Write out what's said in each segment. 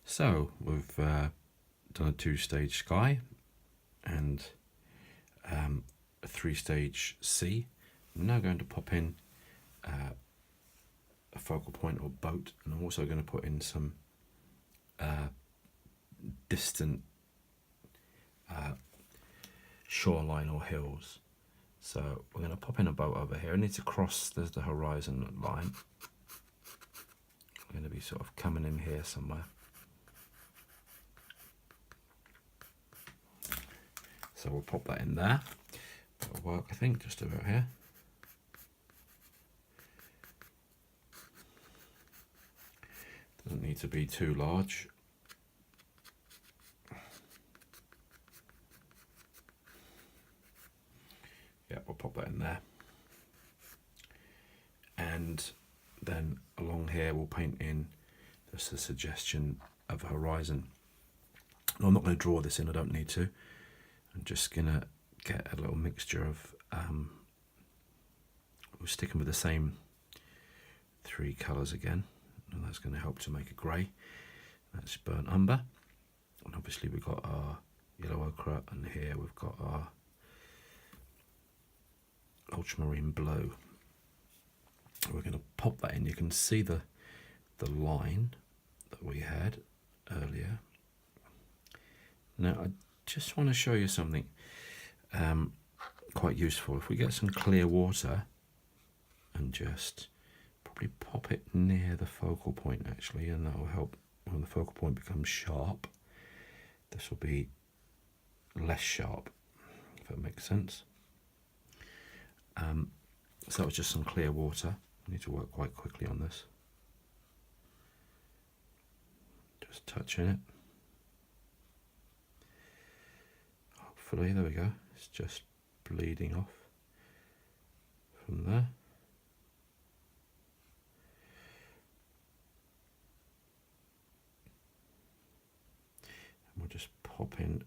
So we've done a 2-stage sky and a 3-stage sea. I'm now going to pop in a focal point or boat, and I'm also going to put in some distant shoreline or hills. So we're going to pop in a boat over here. I need to cross the horizon line. I'm going to be sort of coming in here somewhere. So we'll pop that in there. That'll work, I think, just about here. Doesn't need to be too large. Yeah, we'll pop that in there. And then along here we'll paint in just a suggestion of a horizon. And I'm not going to draw this in, I don't need to. I'm just going to get a little mixture of, we're sticking with the same 3 colours again, and that's going to help to make a grey. That's burnt umber, and obviously we've got our yellow ochre, and here we've got our ultramarine blue. We're going to pop that in. You can see the line that we had earlier. Now I just want to show you something quite useful. If we get some clear water and just probably pop it near the focal point actually, and that will help when the focal point becomes sharp. This will be less sharp, if that makes sense. So that was just some clear water. I need to work quite quickly on this. Just touching it. Hopefully, there we go. It's just bleeding off from there. And we'll just pop in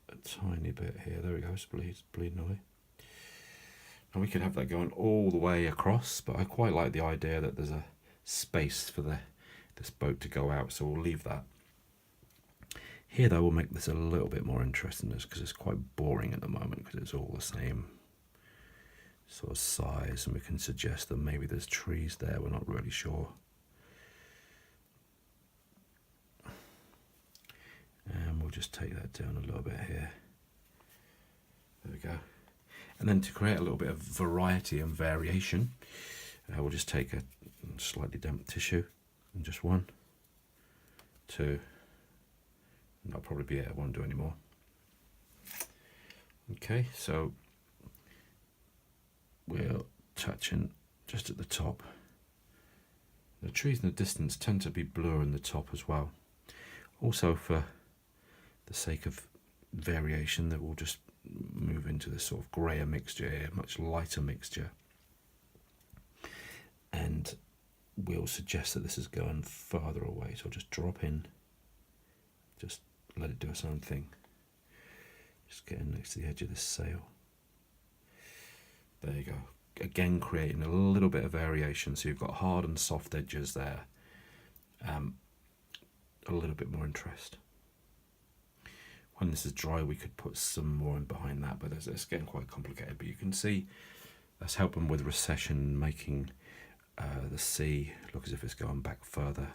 a tiny bit here. There we go. It's bleeding away. And we could have that going all the way across, but I quite like the idea that there's a space for this boat to go out, so we'll leave that. Here though, we'll make this a little bit more interesting because it's quite boring at the moment because it's all the same sort of size, and we can suggest that maybe there's trees there, we're not really sure. And we'll just take that down a little bit here. There we go. And then to create a little bit of variety and variation, we'll just take a slightly damp tissue, and just 1, 2, and that'll probably be it, I won't do any more. Okay, so we'll touch in just at the top. The trees in the distance tend to be bluer in the top as well. Also, for the sake of variation, that we'll just move into this sort of greyer mixture here, much lighter mixture, and we'll suggest that this is going further away, so I'll just drop in, just let it do its own thing, just getting next to the edge of this sail. There you go, again creating a little bit of variation, so you've got hard and soft edges there, a little bit more interest. When this is dry, we could put some more in behind that, but it's getting quite complicated. But you can see that's helping with recession, making the sea look as if it's going back further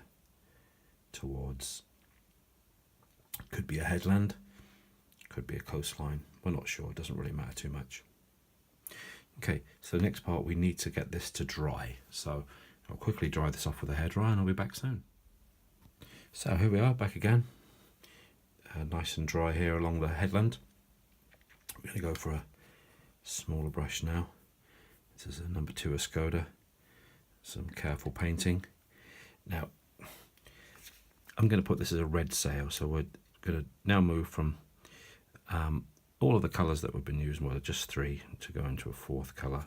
towards, could be a headland, could be a coastline. We're not sure, it doesn't really matter too much. Okay, so the next part, we need to get this to dry. So I'll quickly dry this off with a hairdryer and I'll be back soon. So here we are, back again. Nice and dry here along the headland. I'm going to go for a smaller brush now. This is a number 2 Escoda. Some careful painting. Now, I'm going to put this as a red sail, so we're going to now move from all of the colours that we've been using, well, just 3, to go into a 4th colour.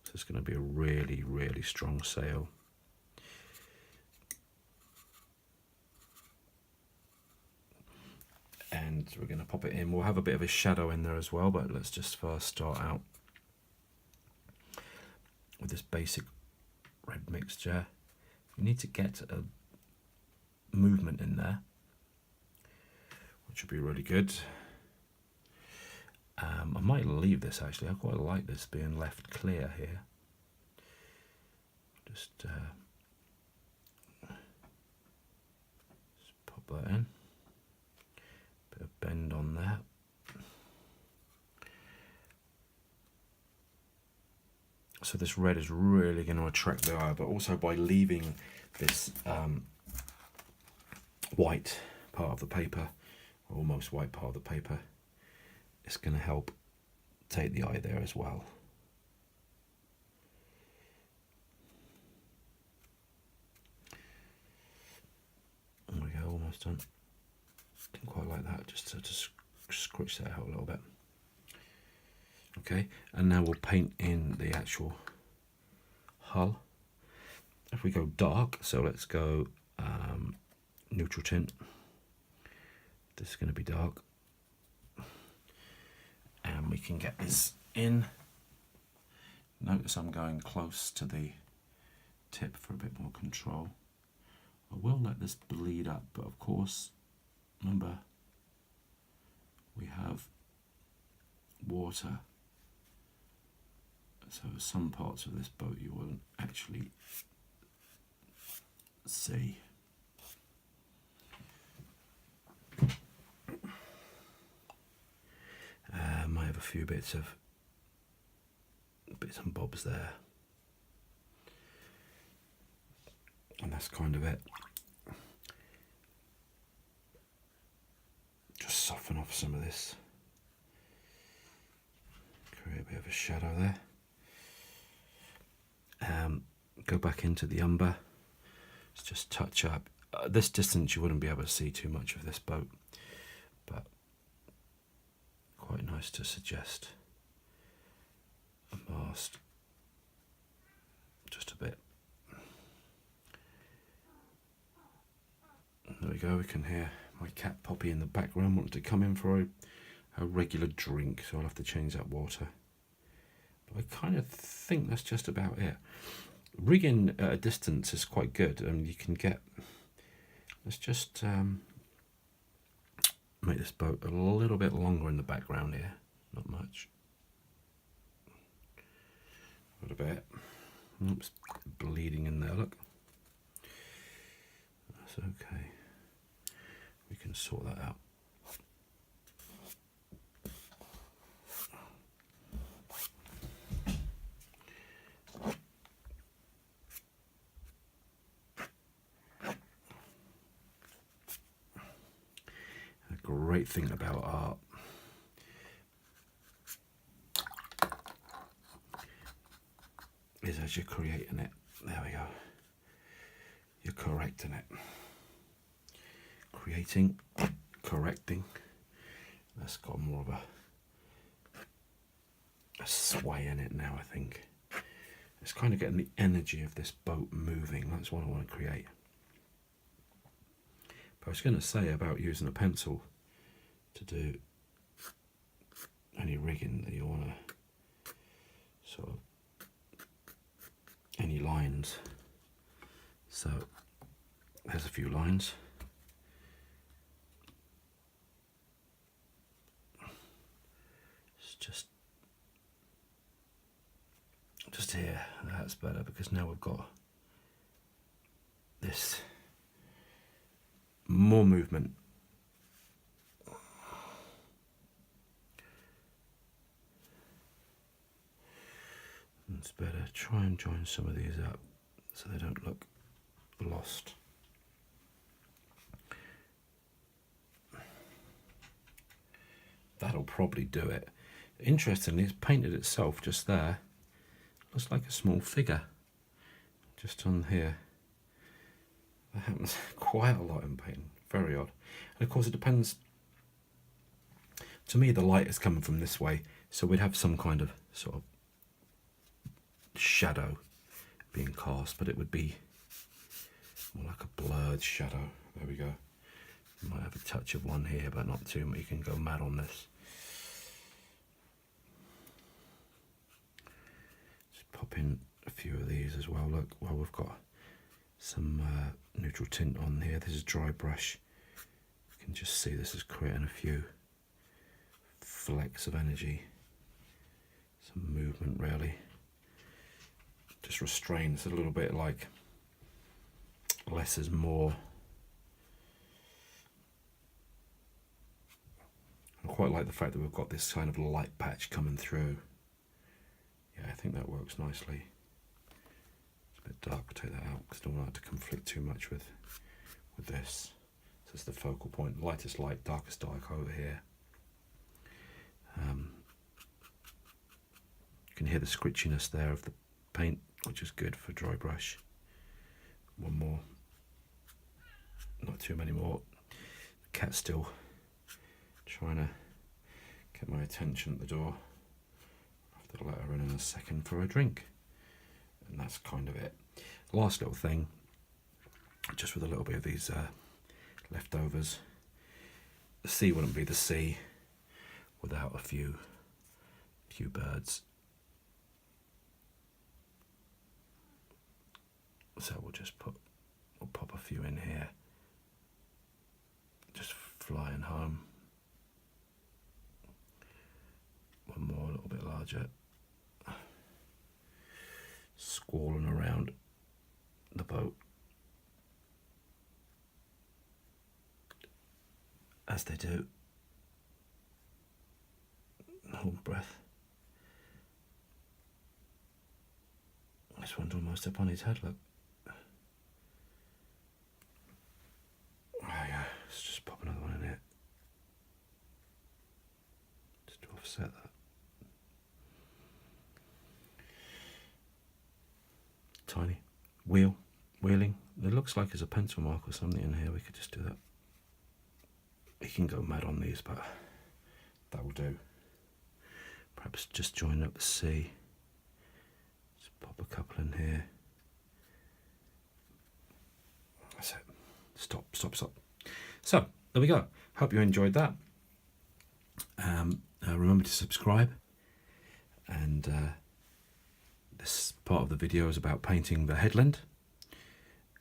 So it's going to be a really, really strong sail. And we're going to pop it in. We'll have a bit of a shadow in there as well, but let's just first start out with this basic red mixture. You need to get a movement in there, should be really good. I might leave this actually. I quite like this being left clear here. Just pop that in. Bit of bend on there. So this red is really going to attract the eye, but also by leaving this white part of the paper, almost white part of the paper, it's going to help take the eye there as well. There we go, almost done. Didn't quite like that, just to scratch that out a little bit. Okay, and now we'll paint in the actual hull. If we go dark, so let's go neutral tint. This is going to be dark. And we can get this in. Notice I'm going close to the tip for a bit more control. I will let this bleed up, but of course, remember, we have water. So some parts of this boat you won't actually see. Might have a few bits and bobs there, and that's kind of it. Just soften off some of this, create a bit of a shadow there. Go back into the umber. Let's just touch up. This distance you wouldn't be able to see too much of this boat, but quite nice to suggest a mast just a bit. There we go, we can hear my cat Poppy in the background wanted to come in for a regular drink, so I'll have to change that water. But I kind of think that's just about it. Rigging at a distance is quite good, and you can get, let's just make this boat a little bit longer in the background here, not much. A little bit. Oops, bleeding in there, look. That's okay. We can sort that out. Great thing about art is as you're creating it, there we go, you're correcting it. Creating, correcting, that's got more of a sway in it now, I think. It's kind of getting the energy of this boat moving, that's what I want to create. But I was going to say about using a pencil to do any rigging that you want to sort of, any lines. So there's a few lines. It's just here, that's better, because now we've got this more movement. It's better. Try and join some of these up so they don't look lost. That'll probably do it. Interestingly, it's painted itself just there. Looks like a small figure just on here. That happens quite a lot in painting. Very odd. And of course it depends. To me the light is coming from this way, so we'd have some kind of sort of shadow being cast, but it would be more like a blurred shadow. There we go. You might have a touch of one here, but not too much. You can go mad on this. Just pop in a few of these as well. Look, well, we've got some neutral tint on here. This is dry brush. You can just see this is creating a few flecks of energy, some movement really. Just restrains a little bit, like less is more. I quite like the fact that we've got this kind of light patch coming through. Yeah, I think that works nicely. It's a bit dark, I'll take that out because I don't want it to conflict too much with this. So it's the focal point, lightest light, darkest dark over here. You can hear the scritchiness there of the paint, which is good for dry brush. One more, not too many more. The cat's still trying to get my attention at the door. I'll have to let her in a second for a drink. And that's kind of it. Last little thing, just with a little bit of these leftovers. The sea wouldn't be the sea without a few birds. So we'll pop a few in here, just flying home. One more, a little bit larger, squalling around the boat as they do. Hold my breath. This one's almost up on his head, look. Oh yeah, let's just pop another one in here. Just to offset that. Tiny. Wheeling. It looks like there's a pencil mark or something in here. We could just do that. You can go mad on these, but that will do. Perhaps just join up the sea. Just pop a couple in here. That's it. Stop. So, there we go. Hope you enjoyed that. Remember to subscribe. And this part of the video is about painting the headland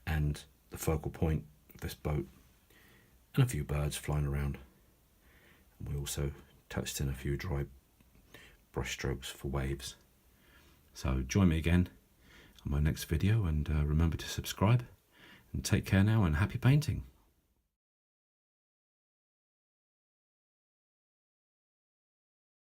and the focal point of this boat and a few birds flying around. And we also touched in a few dry brush strokes for waves. So join me again on my next video, and remember to subscribe, and take care now, and happy painting.